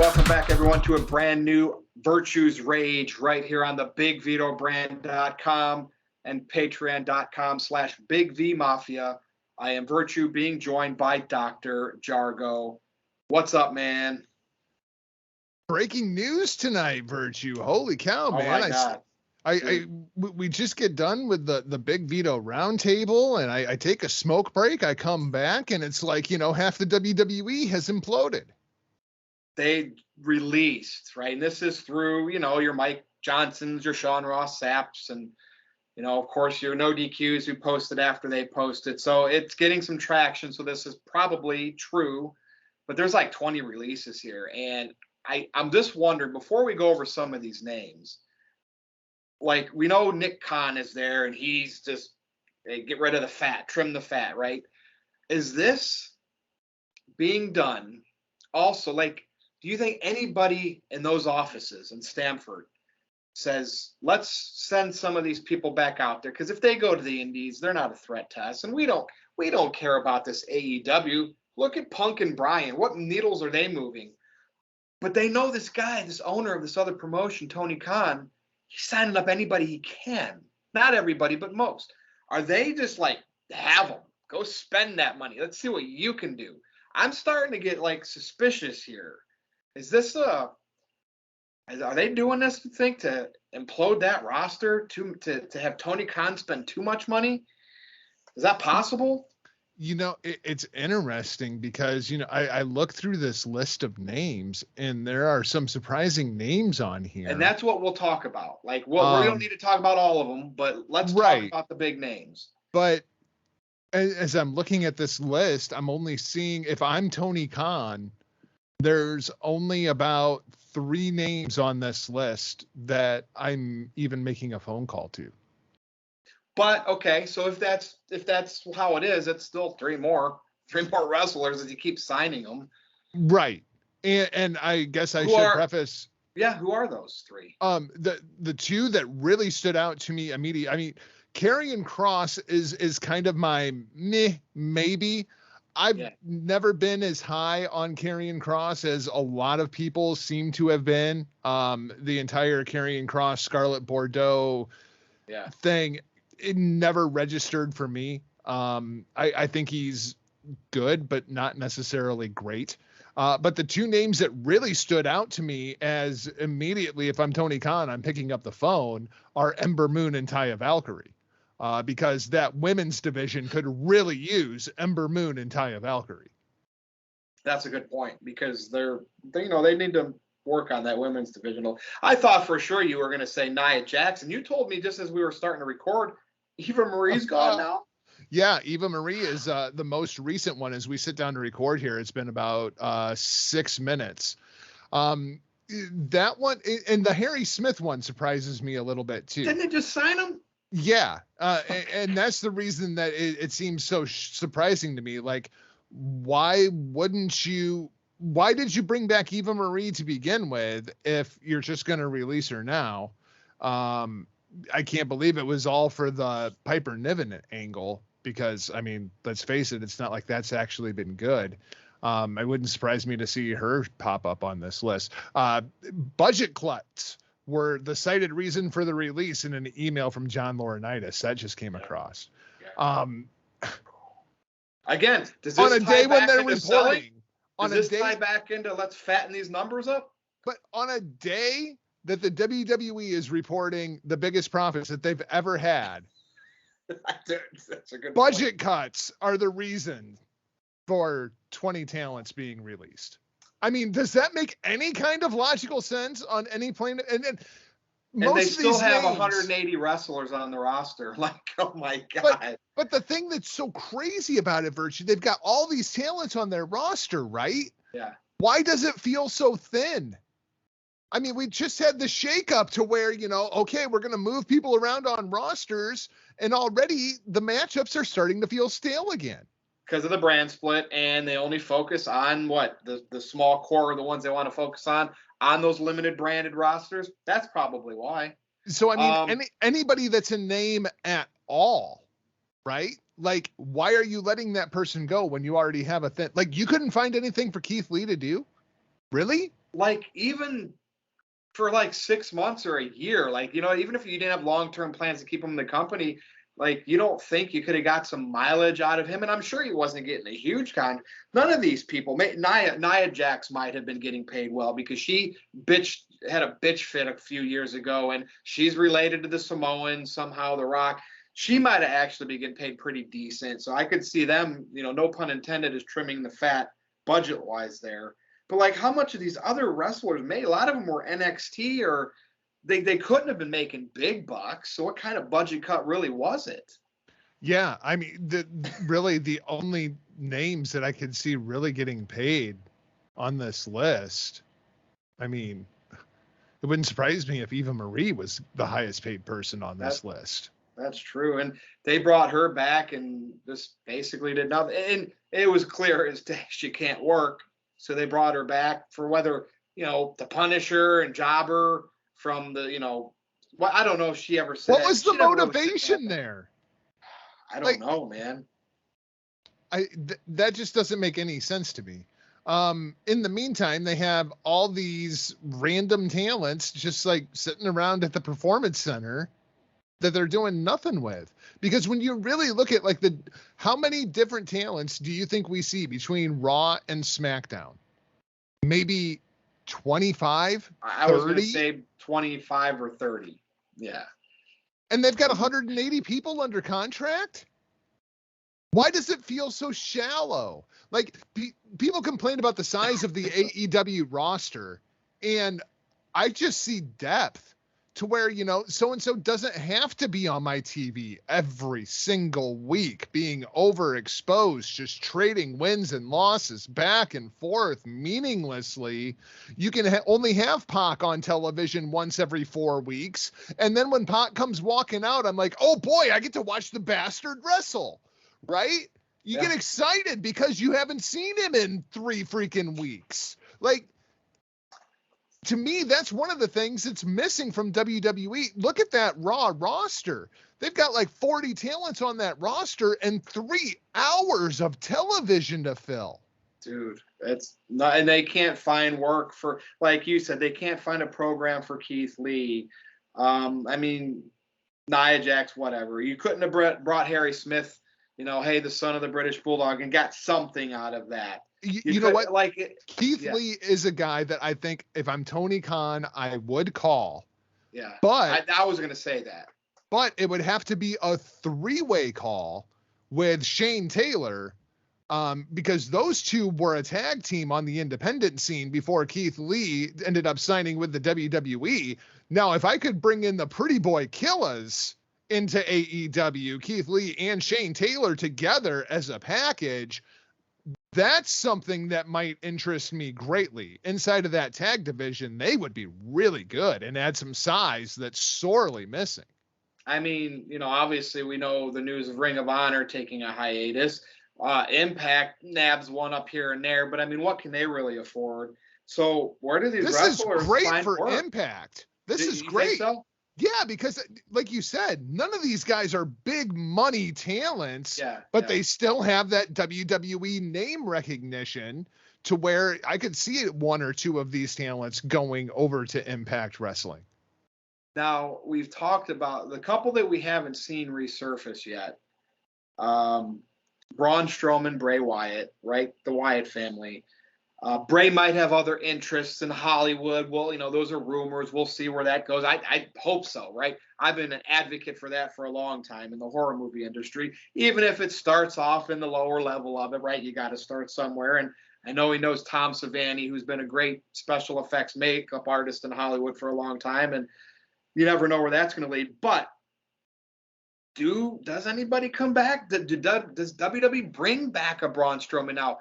Welcome back, everyone, to a brand new Virtues Rage right here on the BigVitoBrand.com and Patreon.com/BigVMafia. I am Virtue, being joined by Dr. Jargo. What's up, man? Breaking news tonight, Virtue. Holy cow, man. Oh my God. We just get done with the Big Vito roundtable, and I take a smoke break. I come back, and it's like, half the WWE has imploded. They released, right? And this is through, your Mike Johnsons, your Sean Ross Sapps, and, of course, your No DQs who posted after they posted. So it's getting some traction. So this is probably true, but there's like 20 releases here. And I'm just wondering, before we go over some of these names, like, we know Nick Khan is there and he's just get rid of the fat, trim the fat, right? Is this being done also, like, do you think anybody in those offices in Stamford says, let's send some of these people back out there? Because if they go to the Indies, they're not a threat to us, and we don't care about this AEW. Look at Punk and Bryan. What needles are they moving? But they know this guy, this owner of this other promotion, Tony Khan, he's signing up anybody he can. Not everybody, but most. Are they just like, have them, go spend that money? Let's see what you can do. I'm starting to get like suspicious here. Is this are they doing this, you think, to implode that roster, to have Tony Khan spend too much money? Is that possible? It's interesting because, I look through this list of names and there are some surprising names on here. And that's what we'll talk about. Like, we don't need to talk about all of them, but let's talk about the big names. But as I'm looking at this list, I'm only seeing, if I'm Tony Khan, there's only about 3 names on this list that I'm even making a phone call to. But okay, so if that's how it is, it's still three more wrestlers as you keep signing them. Right. And I guess I should preface. Yeah, who are those 3? The 2 that really stood out to me immediately. I mean, Karrion Kross is kind of my maybe. I've never been as high on Karrion Kross as a lot of people seem to have been. The entire Karrion Kross Scarlet Bordeaux thing, it never registered for me. I think he's good, but not necessarily great. But the 2 names that really stood out to me as immediately, if I'm Tony Khan, I'm picking up the phone, are Ember Moon and Taya Valkyrie. Because that women's division could really use Ember Moon and Taya Valkyrie. That's a good point, because they need to work on that women's division. I thought for sure you were going to say Nia Jackson. You told me just as we were starting to record, Eva Marie's gone now. Yeah, Eva Marie is the most recent one as we sit down to record here. It's been about 6 minutes. That one and the Harry Smith one surprises me a little bit too. Didn't they just sign him? Yeah, and that's the reason that it seems so surprising to me. Like, why did you bring back Eva Marie to begin with if you're just going to release her now? I can't believe it was all for the Piper Niven angle, because, I mean, let's face it, it's not like that's actually been good. It wouldn't surprise me to see her pop up on this list. Budget cuts were the cited reason for the release in an email from John Laurinaitis that just came across. Again, does this on a day when they're reporting, does this tie back into let's fatten these numbers up? But on a day that the WWE is reporting the biggest profits that they've ever had, that's a good budget cuts are the reason for 20 talents being released. I mean, does that make any kind of logical sense on any plane? And they still have 180 wrestlers on the roster. Like, oh my God. But the thing that's so crazy about it, Virtue, they've got all these talents on their roster, right? Yeah. Why does it feel so thin? I mean, we just had the shakeup to where, okay, we're going to move people around on rosters, and already the matchups are starting to feel stale again. Because of the brand split, and they only focus on the small core, the ones they want to focus on those limited branded rosters. That's probably why. So, I mean, anybody that's a name at all, right? Like, why are you letting that person go when you already have a thing? Like, you couldn't find anything for Keith Lee to do? Really? like even for like 6 months or a year, like, even if you didn't have long-term plans to keep him in the company, like, you don't think you could have got some mileage out of him? And I'm sure he wasn't getting a huge None of these people, Nia Jax might have been getting paid well because she had a bitch fit a few years ago, and she's related to the Samoans somehow, The Rock. She might have actually been getting paid pretty decent. So I could see them, no pun intended, is trimming the fat budget-wise there. But like, how much of these other wrestlers made? A lot of them were NXT, or they couldn't have been making big bucks. So what kind of budget cut really was it? Yeah, I mean, really the only names that I could see really getting paid on this list, I mean, it wouldn't surprise me if Eva Marie was the highest paid person on this list. That's true. And they brought her back and just basically did nothing. And it was clear as day she can't work. So they brought her back for whether, the Punisher and Jobber from the, well, I don't know if she ever said. What was the motivation there? I don't know, man. That just doesn't make any sense to me. In the meantime, they have all these random talents just like sitting around at the Performance Center that they're doing nothing with. Because when you really look at like how many different talents do you think we see between Raw and SmackDown? Maybe 25, I was going to say 25 or 30. Yeah. And they've got 180 people under contract? Why does it feel so shallow? Like, people complain about the size of the AEW roster, and I just see depth to where, so-and-so doesn't have to be on my TV every single week, being overexposed, just trading wins and losses back and forth meaninglessly. You can only have Pac on television once every 4 weeks. And then when Pac comes walking out, I'm like, oh boy, I get to watch the bastard wrestle, right? You get excited because you haven't seen him in 3 freaking weeks. Like, to me, that's one of the things that's missing from WWE. Look at that Raw roster. They've got like 40 talents on that roster and 3 hours of television to fill. Dude, that's not, and they can't find work for, like you said, they can't find a program for Keith Lee. I mean, Nia Jax, whatever. You couldn't have brought Harry Smith, hey, the son of the British Bulldog, and got something out of that. You know what? Keith Lee is a guy that I think if I'm Tony Khan, I would call. Yeah. But I was going to say that. But it would have to be a 3-way call with Shane Taylor, because those two were a tag team on the independent scene before Keith Lee ended up signing with the WWE. Now, if I could bring in the Pretty Boy Killers into AEW, Keith Lee and Shane Taylor together as a package, that's something that might interest me greatly. Inside of that tag division, they would be really good and add some size that's sorely missing. I mean, obviously we know the news of Ring of Honor taking a hiatus. Impact nabs one up here and there, but I mean, what can they really afford? So where do these wrestlers find work? This is great for work? Impact. This is great. So? Yeah, because like you said, none of these guys are big money talents, but they still have that WWE name recognition to where I could see 1 or 2 of these talents going over to Impact Wrestling. Now, we've talked about the couple that we haven't seen resurface yet. Braun Strowman, Bray Wyatt, right? The Wyatt family. Bray might have other interests in Hollywood. Well, those are rumors. We'll see where that goes. I hope so, right? I've been an advocate for that for a long time in the horror movie industry. Even if it starts off in the lower level of it, right? You got to start somewhere. And I know he knows Tom Savini, who's been a great special effects makeup artist in Hollywood for a long time. And you never know where that's going to lead. But does anybody come back? Does WWE bring back a Braun Strowman now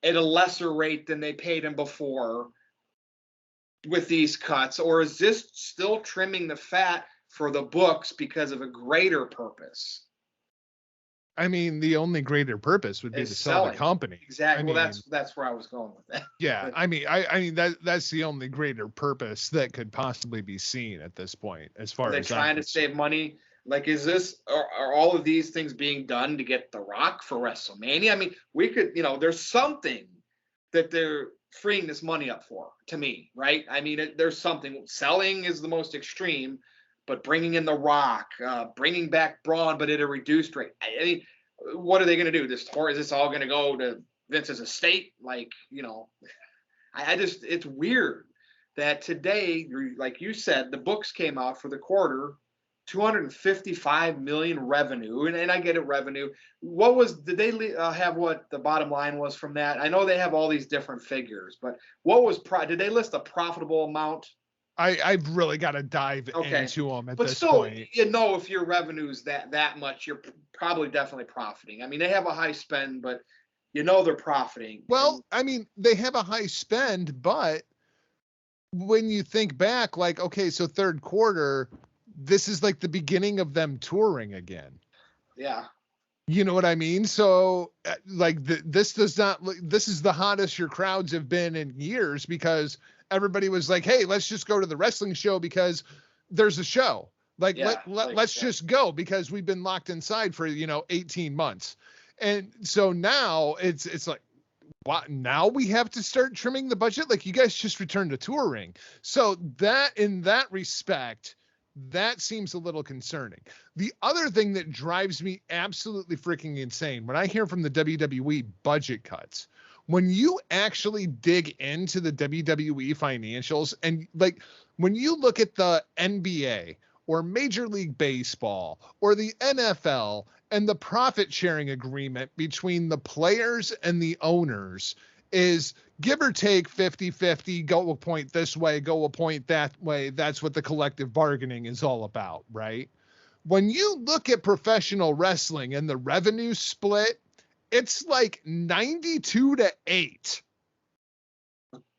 at a lesser rate than they paid him before with these cuts? Or is this still trimming the fat for the books because of a greater purpose? I mean, the only greater purpose would be to sell the company. Exactly. Well, that's where I was going with that. Yeah. I mean, that's the only greater purpose that could possibly be seen at this point, as far as they're trying to save money. Like, are all of these things being done to get The Rock for WrestleMania? I mean, we could, there's something that they're freeing this money up for, to me, right? I mean, there's something. Selling is the most extreme, but bringing in The Rock, bringing back Braun, but at a reduced rate. I mean, what are they going to do? Is this all going to go to Vince's estate? Like, you know, I just, it's weird that today, like you said, the books came out for the quarter, 255 million revenue, and I get it, revenue. Did they have what the bottom line was from that? I know they have all these different figures, but did they list a profitable amount? I've really got to dive into them at this point. You know, if your revenue's that much, you're probably definitely profiting. I mean, they have a high spend, but you know they're profiting. Well, I mean, they have a high spend, but when you think back, like, okay, so third quarter, this is like the beginning of them touring again. Yeah. You know what I mean? So like this is the hottest your crowds have been in years, because everybody was like, hey, let's just go to the wrestling show because there's a show. Like, let's just go, because we've been locked inside for, 18 months. And so now it's like, what, now we have to start trimming the budget? Like, you guys just returned to touring. So that, in that respect, that seems a little concerning. The other thing that drives me absolutely freaking insane when I hear from the WWE budget cuts, when you actually dig into the WWE financials, and like when you look at the NBA or Major League Baseball or the NFL and the profit sharing agreement between the players and the owners is give or take 50-50, go a point this way, go a point that way. That's what the collective bargaining is all about, right? When you look at professional wrestling and the revenue split, it's like 92-8.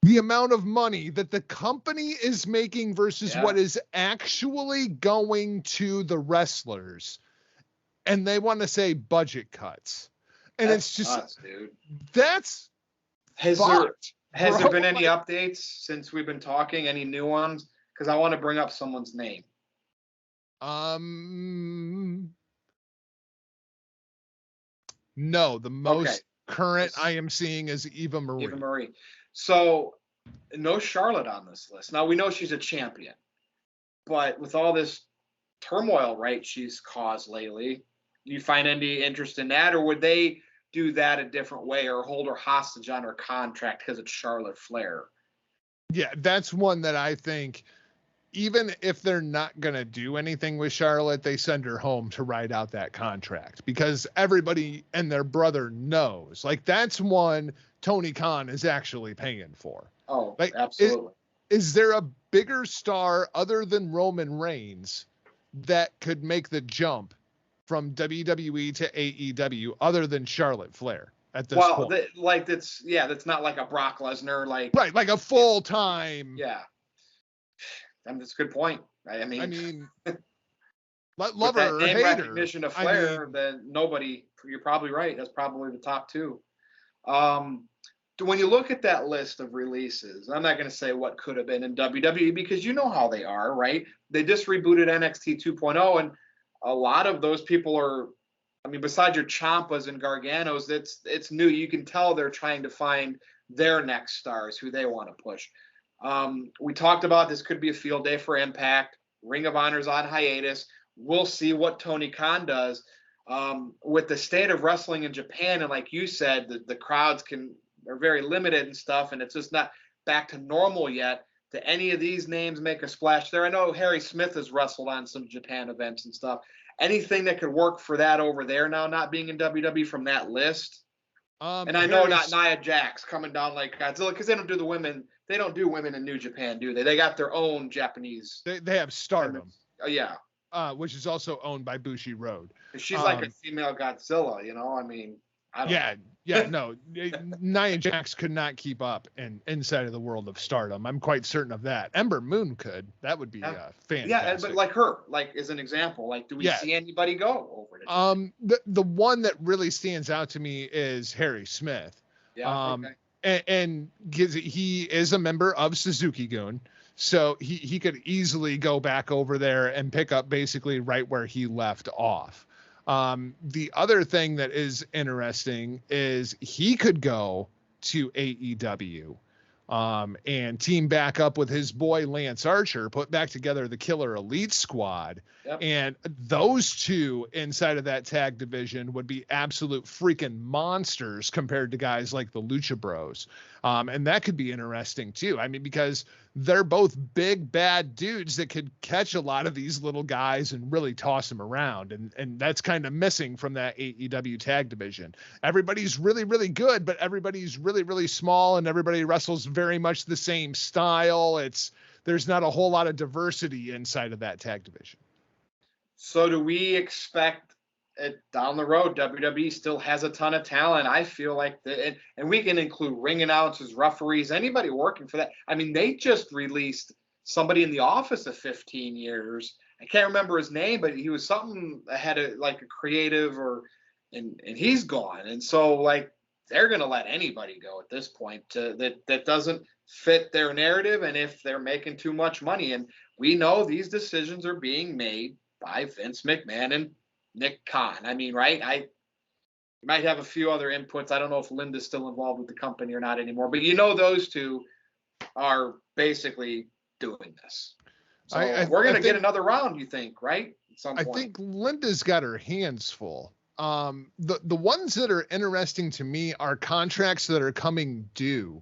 The amount of money that the company is making versus what is actually going to the wrestlers. And they want to say budget cuts. And it's just, nuts, dude. That's Has there been any updates since we've been talking? Any new ones? Because I want to bring up someone's name. No, the most current I am seeing is Eva Marie. Eva Marie. So no Charlotte on this list. Now we know she's a champion, but with all this turmoil, right, she's caused lately, do you find any interest in that, or would they do that a different way or hold her hostage on her contract because it's Charlotte Flair? Yeah, that's one that I think, even if they're not going to do anything with Charlotte, they send her home to ride out that contract, because everybody and their brother knows. Like, that's one Tony Khan is actually paying for. Oh, like, absolutely. Is there a bigger star other than Roman Reigns that could make the jump from WWE to AEW other than Charlotte Flair at this point? That's not like a Brock Lesnar, like a full time. Yeah. That's a good point. I mean, love her or hate her. Recognition of Flair, then nobody. You're probably right. That's probably the top two. When you look at that list of releases, I'm not going to say what could have been in WWE, because you know how they are, right? They just rebooted NXT 2.0, and a lot of those people are, I mean, besides your Ciampas and Garganos, it's new. You can tell they're trying to find their next stars who they want to push. We talked about this could be a field day for Impact. Ring of Honor's on hiatus. We'll see what Tony Khan does. With the state of wrestling in Japan, and like you said, the crowds are very limited and stuff, and it's just not back to normal yet. Do any of these names make a splash there? I know Harry Smith has wrestled on some Japan events and stuff. Anything that could work for that over there now, not being in WWE from that list? And I know not Nia Jax coming down like Godzilla, because they don't do the women. They don't do women in New Japan, do they? They got their own Japanese. They have Stardom. Oh yeah. Which is also owned by Bushi Road. She's like a female Godzilla, I mean, I don't know. No. Nia Jax could not keep up inside of the world of Stardom. I'm quite certain of that. Ember Moon could. That would be fantastic. Yeah, but like her, like as an example, like do we see anybody go over to? The one that really stands out to me is Harry Smith. Yeah. And he is a member of Suzuki-gun, so he could easily go back over there and pick up basically right where he left off. The other thing that is interesting is he could go to AEW. and team back up with his boy Lance Archer, put back together the Killer Elite Squad. Yep. And those two inside of that tag division would be absolute freaking monsters compared to guys like the Lucha Bros. And that could be interesting too. I mean, because they're both big, bad dudes that could catch a lot of these little guys and really toss them around. And that's kind of missing from that AEW tag division. Everybody's really, really good, but everybody's really, really small, and everybody wrestles very much the same style. There's not a whole lot of diversity inside of that tag division. So do we expect it down the road? WWE still has a ton of talent. I feel like and we can include ring announcers, referees, anybody working for that. I mean, they just released somebody in the office of 15 years. I can't remember his name, but he was something that had a creative and he's gone. And so like, they're going to let anybody go at this point that doesn't fit their narrative. And if they're making too much money, and we know these decisions are being made by Vince McMahon and Nick Khan. I mean, right? I might have a few other inputs. I don't know if Linda's still involved with the company or not anymore, but those two are basically doing this. So we're going to get another round, you think, right? At some point. I think Linda's got her hands full. The ones that are interesting to me are contracts that are coming due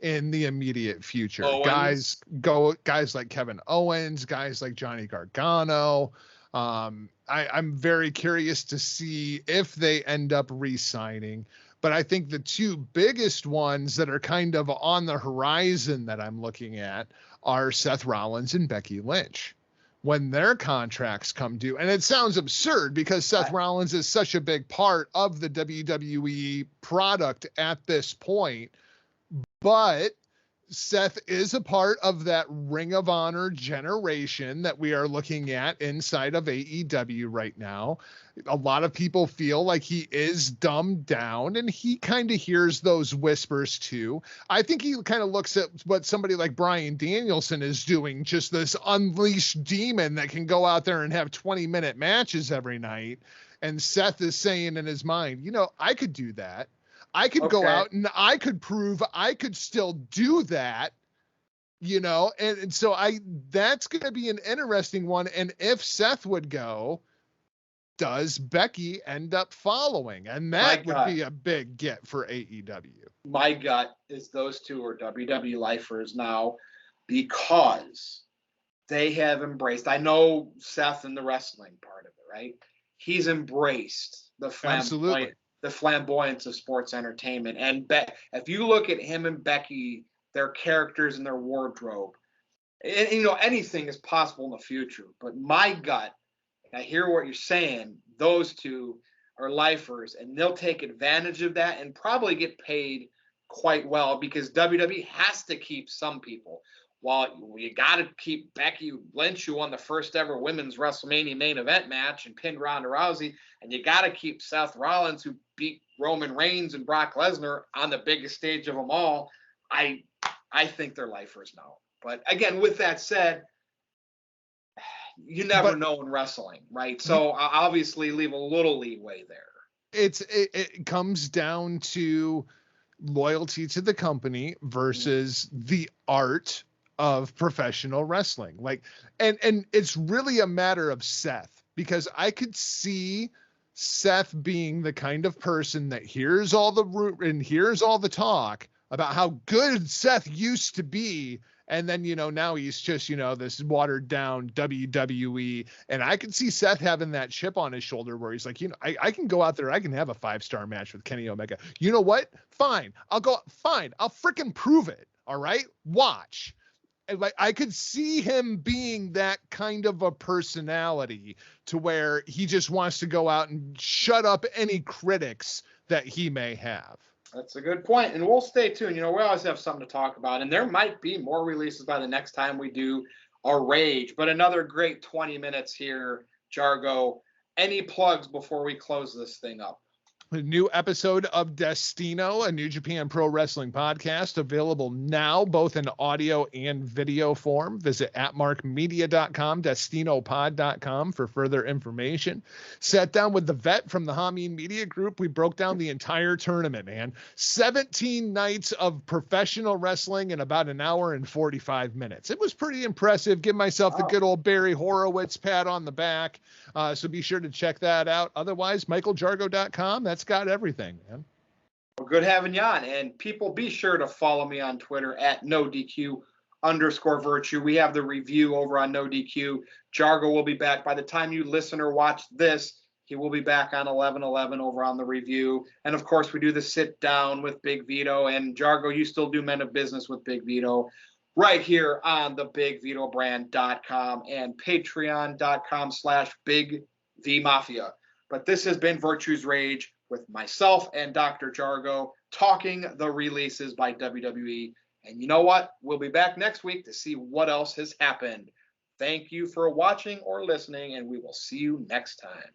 in the immediate future. Owens. Guys like Kevin Owens, guys like Johnny Gargano. I'm very curious to see if they end up re-signing, but I think the two biggest ones that are kind of on the horizon that I'm looking at are Seth Rollins and Becky Lynch. When their contracts come due, and it sounds absurd because Seth Rollins is such a big part of the WWE product at this point, but Seth is a part of that Ring of Honor generation that we are looking at inside of AEW right now. A lot of people feel like he is dumbed down, and he kind of hears those whispers too. I think he kind of looks at what somebody like Bryan Danielson is doing, just this unleashed demon that can go out there and have 20-minute matches every night. And Seth is saying in his mind, I could do that. I could go out and I could prove I could still do that, and so that's going to be an interesting one. And if Seth would go, does Becky end up following? And that would be a big get for AEW. My gut is those two are WWE lifers now because they have embraced, I know Seth and the wrestling part of it, right? He's embraced the flamboyance of sports entertainment. And if you look at him and Becky, their characters and their wardrobe, and anything is possible in the future. But my gut, and I hear what you're saying, those two are lifers, and they'll take advantage of that and probably get paid quite well because WWE has to keep some people. Well, you got to keep Becky Lynch, who won the first ever women's WrestleMania main event match and pinned Ronda Rousey, and you got to keep Seth Rollins, who beat Roman Reigns and Brock Lesnar on the biggest stage of them all. I think they're lifers now. But again, with that said, you never know in wrestling, right? So I'll obviously leave a little leeway there. It comes down to loyalty to the company versus the art of professional wrestling. And it's really a matter of Seth, because I could see Seth being the kind of person that hears all the root and hears all the talk about how good Seth used to be. And then, now he's just, this watered down WWE. And I could see Seth having that chip on his shoulder where he's like, I can go out there. I can have a 5-star match with Kenny Omega. You know what? Fine. I'll freaking prove it. All right. Watch. And I could see him being that kind of a personality to where he just wants to go out and shut up any critics that he may have. That's a good point. And we'll stay tuned. We always have something to talk about. And there might be more releases by the next time we do a Rage. But another great 20 minutes here, Jargo. Any plugs before we close this thing up? A new episode of Destino, a New Japan Pro Wrestling podcast, available now, both in audio and video form. Visit atmarkmedia.com, destinopod.com for further information. Sat down with the vet from the Hameen Media Group. We broke down the entire tournament, man. 17 nights of professional wrestling in about an hour and 45 minutes. It was pretty impressive. Give myself the good old Barry Horowitz pat on the back. So be sure to check that out. Otherwise, michaeljargo.com. That's got everything, man. Well, good having you on. And people, be sure to follow me on Twitter at @NoDQ_virtue. We have the review over on NoDQ. Jargo will be back. By the time you listen or watch this, he will be back on 11/11 over on the review. And of course, we do the sit down with Big Vito. And Jargo, you still do Men of Business with Big Vito right here on the BigVitoBrand.com and Patreon.com/BigVMafia. But this has been Virtue's Rage with myself and Dr. Jargo talking the releases by WWE. And you know what? We'll be back next week to see what else has happened. Thank you for watching or listening, and we will see you next time.